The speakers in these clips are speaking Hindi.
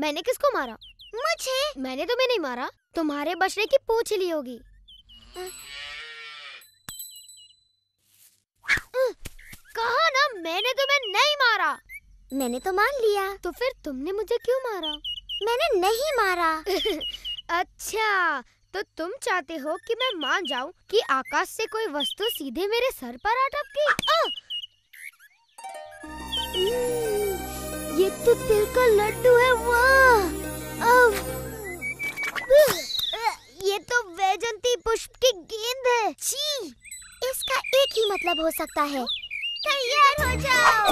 मैंने किसको मारा? मुझे। मैंने तुम्हें नहीं मारा, तुम्हारे बछड़े की पूंछ ली होगी। कहा ना मैंने तुम्हें नहीं मारा। मैंने तो मान लिया। तो फिर तुमने मुझे क्यों मारा? मैंने नहीं मारा। अच्छा, तो तुम चाहते हो कि मैं मान जाऊं कि आकाश से कोई वस्तु सीधे मेरे सर पर आ टपकी? ये तो तिल का लड्डू है। वाह! ये तो वैजंती पुष्प की गेंद है। छी, इसका एक ही मतलब हो सकता है। तैयार हो जाओ।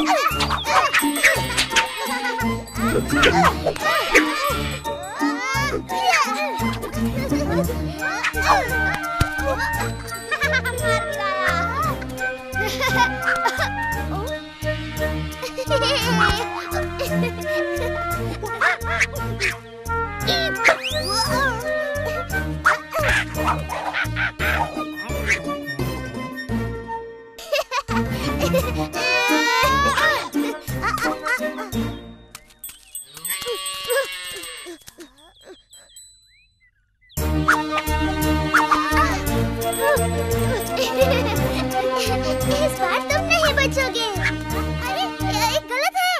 इस बार तुम नहीं बचोगे। अरे ये गलत है।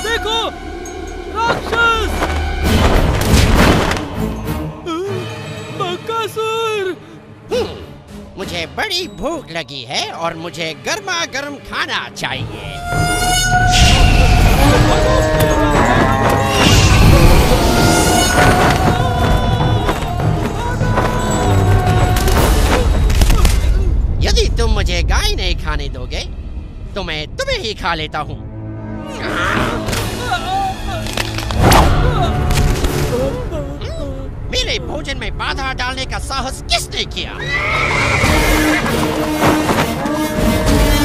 देखो, राक्षस! बकासुर! मुझे बड़ी भूख लगी है और मुझे गर्मा गर्म खाना चाहिए। यदि तुम मुझे गाय नहीं खाने दोगे तो मैं तुम्हें ही खा लेता हूँ। मेरे भोजन में बाधा डालने का साहस किसने किया?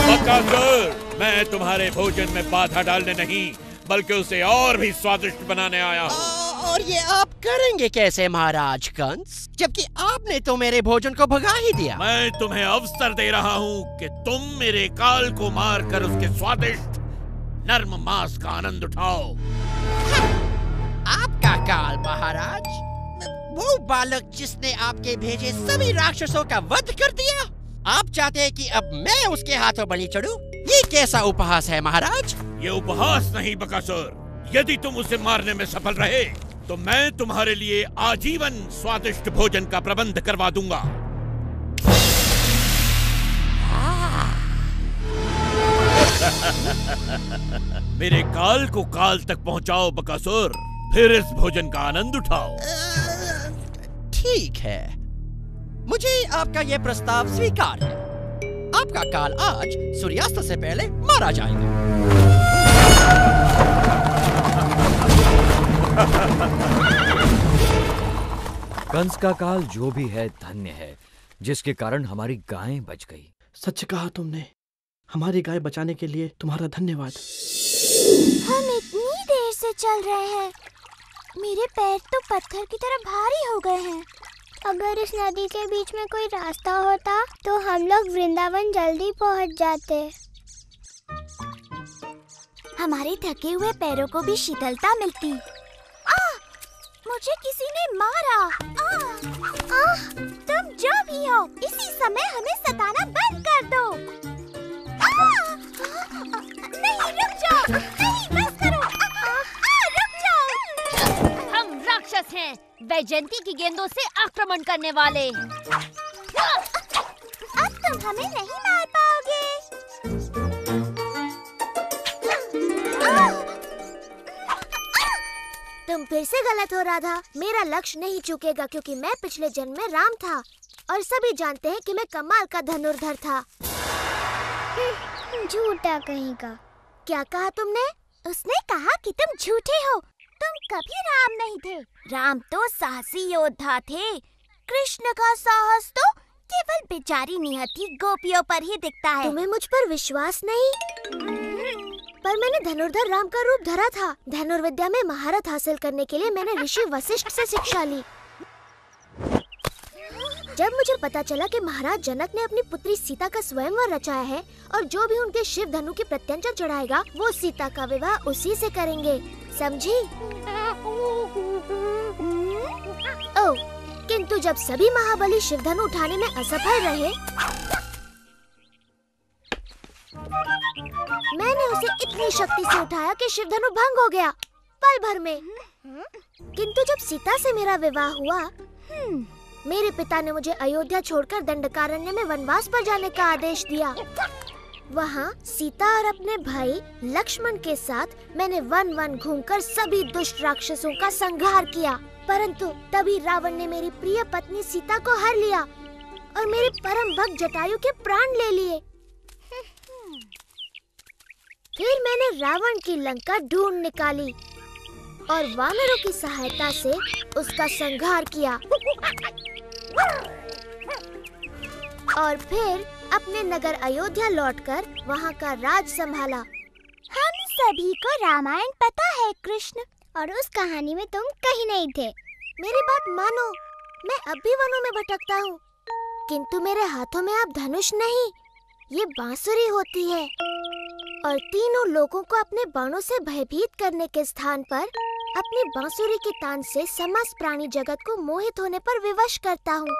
बकासुर, मैं तुम्हारे भोजन में बाधा डालने नहीं बल्कि उसे और भी स्वादिष्ट बनाने आया हूँ। और ये आप करेंगे कैसे महाराज कंस, जबकि आपने तो मेरे भोजन को भगा ही दिया। मैं तुम्हें अवसर दे रहा हूँ कि तुम मेरे काल को मारकर उसके स्वादिष्ट नर्म मांस का आनंद उठाओ। आपका काल महाराज? वो बालक जिसने आपके भेजे सभी राक्षसों का वध कर दिया? आप चाहते हैं कि अब मैं उसके हाथों बलि चढ़ूं? ये कैसा उपहास है महाराज? ये उपहास नहीं बकासुर। यदि तुम उसे मारने में सफल रहे तो मैं तुम्हारे लिए आजीवन स्वादिष्ट भोजन का प्रबंध करवा दूंगा। मेरे काल को काल तक पहुंचाओ बकासुर, फिर इस भोजन का आनंद उठाओ। ठीक है, मुझे आपका यह प्रस्ताव स्वीकार है। आपका काल आज सूर्यास्त से पहले मारा जाएगा। कंस का काल जो भी है धन्य है, जिसके कारण हमारी गायें बच गई। सच कहा तुमने। हमारी गाय बचाने के लिए तुम्हारा धन्यवाद। हम इतनी देर से चल रहे हैं, मेरे पैर तो पत्थर की तरह भारी हो गए हैं। अगर इस नदी के बीच में कोई रास्ता होता तो हम लोग वृंदावन जल्दी पहुंच जाते। हमारे थके हुए पैरों को भी शीतलता मिलती। मुझे किसी ने मारा। तुम जो भी हो, इसी समय हमें सताना बंद कर दो। नहीं, रुक जाओ। नहीं, बस करो। रुक जाओ। हम राक्षस हैं, वैजयंती की गेंदों से आक्रमण करने वाले। अब तुम हमें नहीं मार पाओगे। तुम फिर से गलत हो राधा। मेरा लक्ष्य नहीं चूकेगा क्योंकि मैं पिछले जन्म में राम था और सभी जानते हैं कि मैं कमाल का धनुर्धर था। झूठा कहीं का। क्या कहा तुमने? उसने कहा कि तुम झूठे हो। तुम कभी राम नहीं थे। राम तो साहसी योद्धा थे। कृष्ण का साहस तो केवल बेचारी नियति गोपियों पर ही दिखता है। तुम्हें मुझ पर विश्वास नहीं? पर मैंने धनुर्धर राम का रूप धरा था। धनुर्विद्या में महारत हासिल करने के लिए मैंने ऋषि वशिष्ठ से शिक्षा ली। जब मुझे पता चला कि महाराज जनक ने अपनी पुत्री सीता का स्वयंवर रचाया है और जो भी उनके शिव धनु की प्रत्यंचा चढ़ाएगा वो सीता का विवाह उसी से करेंगे, समझी? ओह, किंतु जब सभी महाबली शिव धनु उठाने में असफल रहे, मैंने उसे इतनी शक्ति से उठाया कि शिव धनु भंग हो गया पल भर में। किंतु जब सीता से मेरा विवाह हुआ, मेरे पिता ने मुझे अयोध्या छोड़कर दंडकारण्य में वनवास पर जाने का आदेश दिया। वहाँ सीता और अपने भाई लक्ष्मण के साथ मैंने वन वन घूमकर सभी दुष्ट राक्षसों का संहार किया। परंतु तभी रावण ने मेरी प्रिय पत्नी सीता को हर लिया और मेरे परम भक्त जटायु के प्राण ले लिए। फिर मैंने रावण की लंका ढूंढ निकाली और वानरों की सहायता से उसका संहार किया और फिर अपने नगर अयोध्या लौटकर वहाँ का राज संभाला। हम सभी को रामायण पता है कृष्ण, और उस कहानी में तुम कहीं नहीं थे। मेरी बात मानो, मैं अब भी वनों में भटकता हूँ, किंतु मेरे हाथों में अब धनुष नहीं, ये बांसुरी होती है और तीनों लोगों को अपने बाणों से भयभीत करने के स्थान पर अपनी बांसुरी की तान से समस्त प्राणी जगत को मोहित होने पर विवश करता हूँ।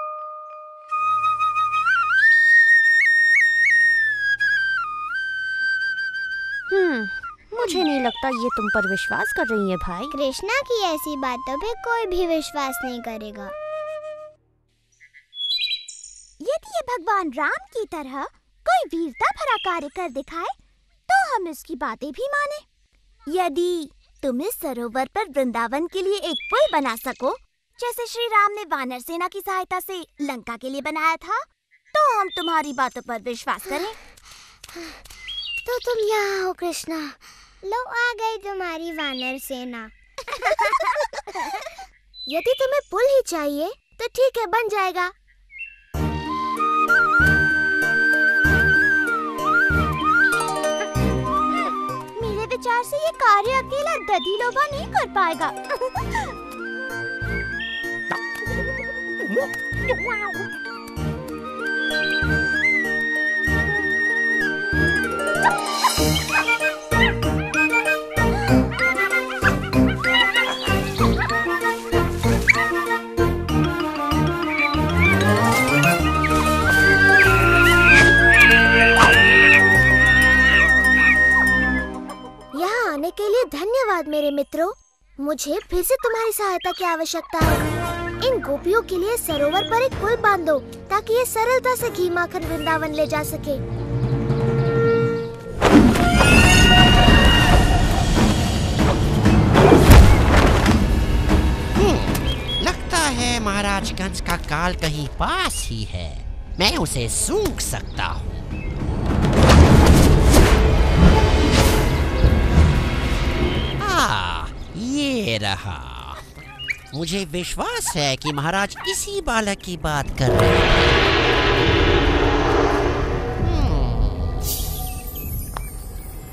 मुझे नहीं लगता ये तुम पर विश्वास कर रही है भाई। कृष्णा की ऐसी बातों पे कोई भी विश्वास नहीं करेगा। यदि ये भगवान राम की तरह कोई वीरता भरा कार्य कर दिखाए तो हम इसकी बातें भी माने। यदि तुम इस सरोवर पर वृंदावन के लिए एक पुल बना सको, जैसे श्री राम ने वानर सेना की सहायता से लंका के लिए बनाया था, तो हम तुम्हारी बातों पर विश्वास करें। तो तुम यहाँ हो कृष्णा, लो आ गई तुम्हारी वानर सेना। यदि तुम्हें पुल ही चाहिए तो ठीक है, बन जाएगा। मेरे विचार से ये कार्य अकेला दधिलोभा नहीं कर पाएगा। के लिए धन्यवाद मेरे मित्रों। मुझे फिर से तुम्हारी सहायता की आवश्यकता है। इन गोपियों के लिए सरोवर पर एक पुल बांध दो ताकि ये सरलता से घी माखन वृंदावन ले जा सके। लगता है महाराज कंस का काल कहीं पास ही है। मैं उसे सूंघ सकता हूँ। ये रहा। मुझे विश्वास है कि महाराज इसी बालक की बात कर रहे हैं।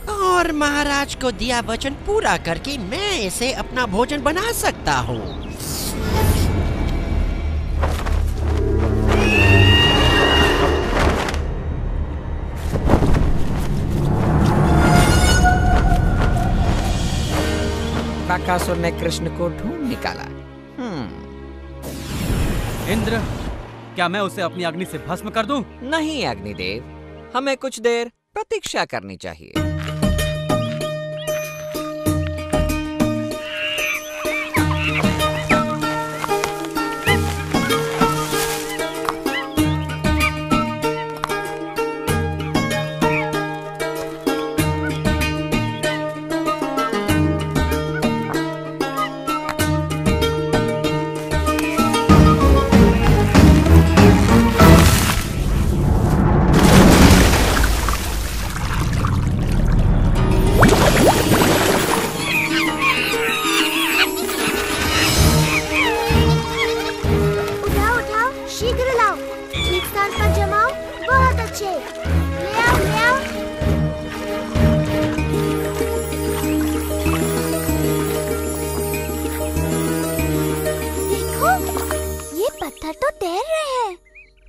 और महाराज को दिया वचन पूरा करके मैं इसे अपना भोजन बना सकता हूँ। बकासुर ने कृष्ण को ढूंढ निकाला। इंद्र, क्या मैं उसे अपनी अग्नि से भस्म कर दूं? नहीं अग्निदेव, हमें कुछ देर प्रतीक्षा करनी चाहिए।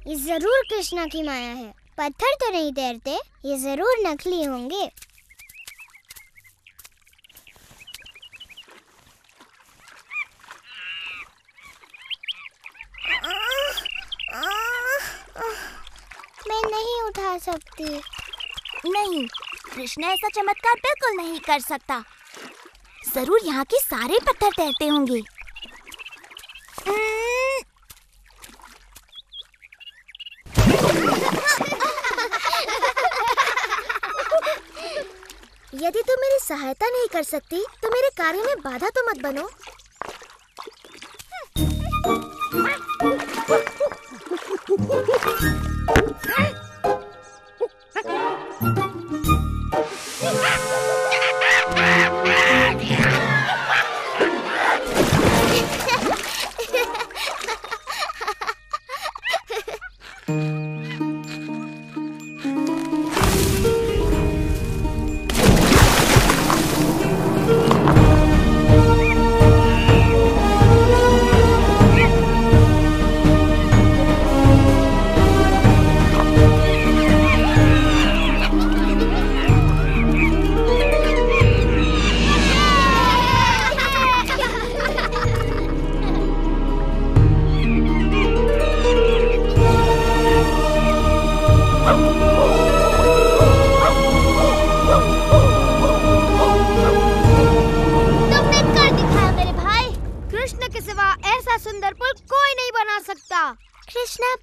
ये जरूर कृष्णा की माया है। पत्थर तो नहीं तैरते, ये जरूर नकली होंगे। मैं नहीं उठा सकती। नहीं, कृष्णा ऐसा चमत्कार बिल्कुल नहीं कर सकता। जरूर यहाँ के सारे पत्थर तैरते होंगे। यदि तुम मेरी सहायता नहीं कर सकती तो मेरे कार्य में बाधा तो मत बनो।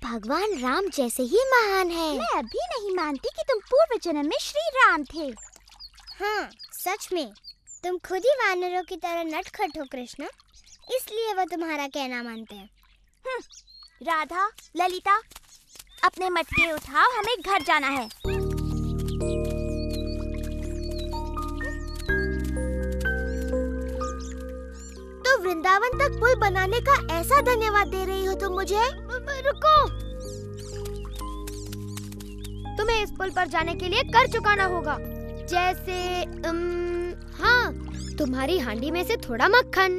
भगवान राम जैसे ही महान है। मैं अभी नहीं मानती कि तुम पूर्व जन्म में श्री राम थे। हाँ, सच में तुम खुद ही वानरों की तरह नटखट हो कृष्णा, इसलिए वो तुम्हारा कहना मानते हैं। राधा, ललिता, अपने मटके उठाओ, हमें घर जाना है। तो वृंदावन तक पुल बनाने का ऐसा धन्यवाद दे रही हो तुम मुझे? रुको, तुम्हें इस पुल पर जाने के लिए कर चुकाना होगा। जैसे हाँ, तुम्हारी हांडी में से थोड़ा मक्खन।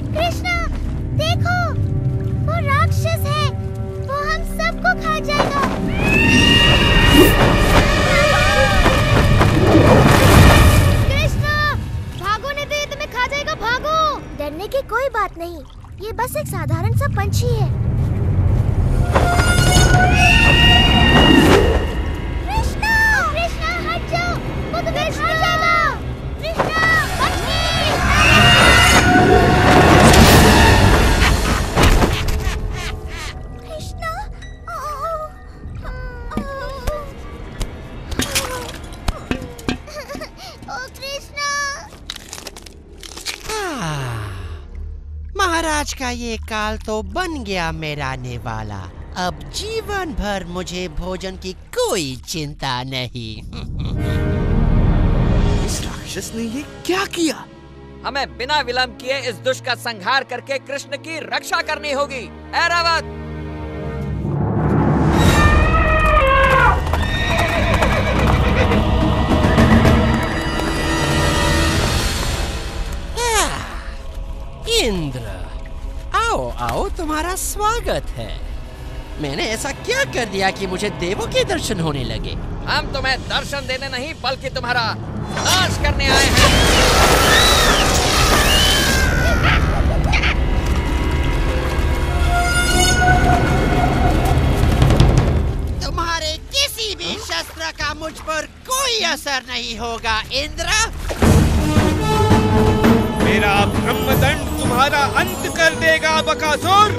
कृष्णा, देखो, वो राक्षस है, वो हम सबको खा जाएगा। कृष्णा, भागो नहीं तो ये तुम्हें खा जाएगा, भागो। डरने की कोई बात नहीं, ये बस एक साधारण सा पंछी है। कृष्णा, कृष्णा हट जाओ, वो तुम्हें खा जाएगा। कृष्णा, कृष्णा, ओ कृष्णा। महाराज का ये काल तो बन गया मेरा नेवाला। अब जीवन भर मुझे भोजन की कोई चिंता नहीं। इस राक्षस ने ये क्या किया? हमें बिना विलंब किए इस दुष्ट का संहार करके कृष्ण की रक्षा करनी होगी। ऐरावत! इंद्र, आओ आओ, तुम्हारा स्वागत है। मैंने ऐसा क्या कर दिया कि मुझे देवों के दर्शन होने लगे? हम तुम्हें दर्शन देने नहीं बल्कि तुम्हारा नाश करने आए हैं। तुम्हारे किसी भी शस्त्र का मुझ पर कोई असर नहीं होगा इंद्र। मेरा ब्रह्मदंड तुम्हारा अंत कर देगा बकासुर।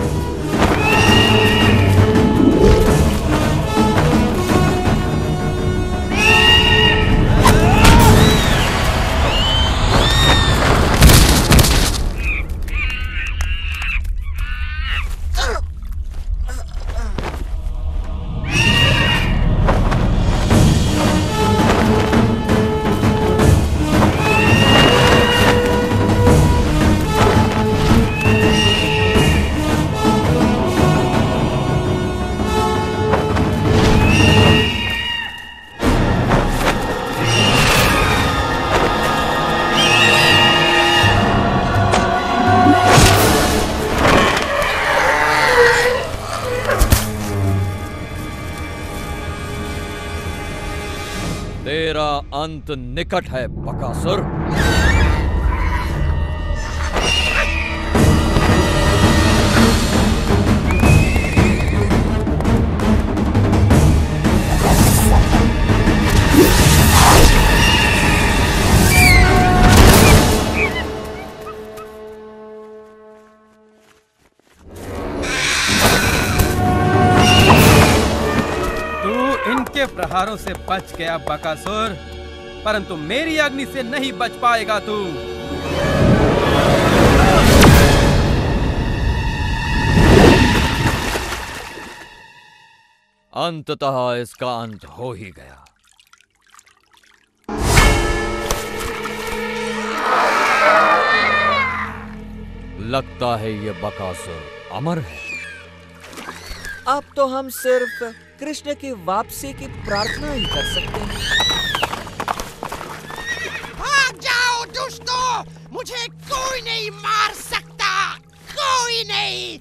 तेरा अंत निकट है बकासुर। प्रहारों से बच गया बकासुर, परंतु मेरी अग्नि से नहीं बच पाएगा तू। अंततः इसका अंत हो ही गया। लगता है ये बकासुर अमर है। अब तो हम सिर्फ कृष्ण की वापसी की प्रार्थना ही कर सकते हैं। भाग जाओ दुष्टों, मुझे कोई नहीं मार सकता, कोई नहीं।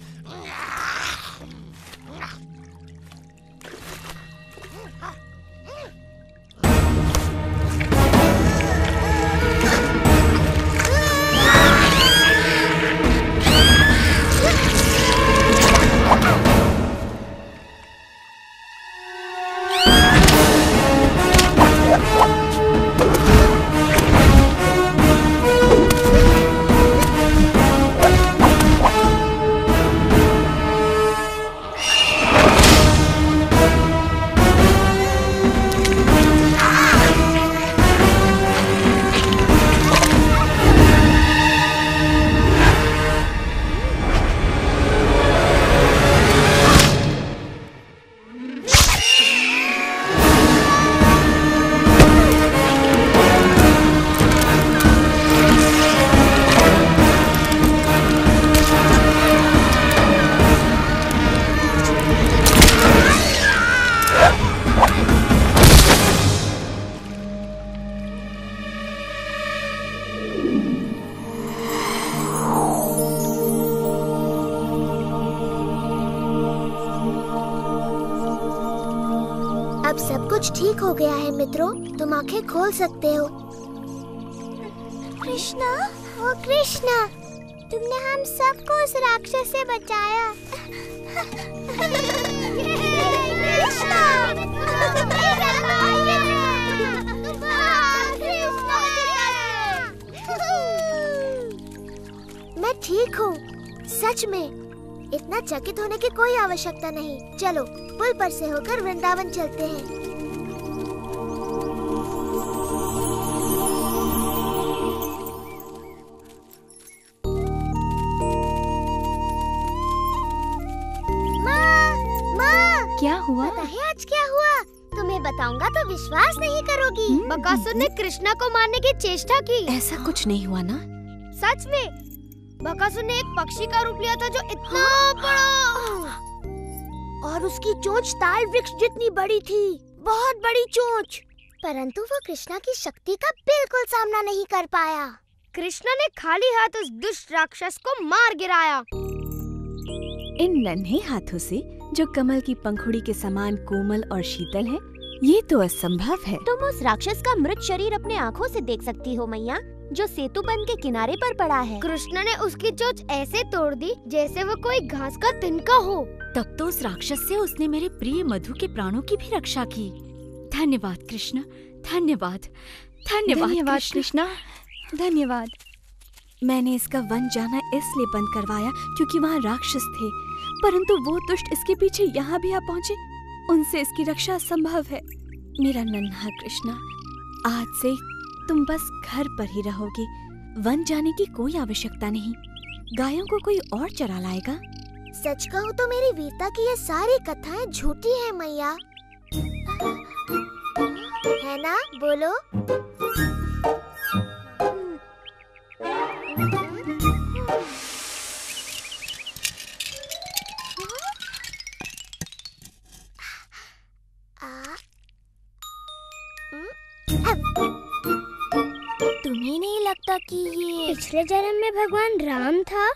अब सब कुछ ठीक हो गया है मित्रों, तुम आंखें खोल सकते हो। कृष्णा, ओ कृष्णा, तुमने हम सबको उस राक्षस से बचाया। कृष्णा, मैं ठीक हूँ, सच में। इतना चकित होने की कोई आवश्यकता नहीं। चलो पुल पर से होकर वृंदावन चलते हैं। क्या हुआ? पता है आज क्या हुआ? तुम्हें बताऊंगा तो विश्वास नहीं करोगी। बकासुर ने कृष्णा को मारने की चेष्टा की। ऐसा कुछ नहीं हुआ ना? सच में बकासुर ने एक पक्षी का रूप लिया था जो इतना बड़ा, और उसकी चोंच ताल वृक्ष जितनी बड़ी थी, बहुत बड़ी चोंच। परंतु वो कृष्णा की शक्ति का बिल्कुल सामना नहीं कर पाया। कृष्णा ने खाली हाथ उस दुष्ट राक्षस को मार गिराया। इन नन्हे हाथों से जो कमल की पंखुड़ी के समान कोमल और शीतल है, ये तो असंभव है। तुम उस राक्षस का मृत शरीर अपने आँखों से देख सकती हो मैया, जो सेतु बंध के किनारे पर पड़ा है। कृष्णा ने उसकी चोंच ऐसे तोड़ दी जैसे वो कोई घास का तिनका हो। तब तो उस राक्षस से उसने मेरे प्रिय मधु के प्राणों की भी रक्षा की। धन्यवाद कृष्णा, धन्यवाद, धन्यवाद कृष्णा, धन्यवाद। मैंने इसका वन जाना इसलिए बंद करवाया क्योंकि वहाँ राक्षस थे, परंतु वो दुष्ट इसके पीछे यहाँ भी आ पहुँचे। उनसे इसकी रक्षा असंभव है। मेरा नन्हा कृष्णा, आज से तुम बस घर पर ही रहोगे। वन जाने की कोई आवश्यकता नहीं। गायों को कोई और चरा लाएगा। सच कहूँ तो मेरी वीरता की ये सारी कथाएं झूठी हैं मैया, है ना? बोलो। तुम्हें नहीं लगता कि ये पिछले जन्म में भगवान राम था?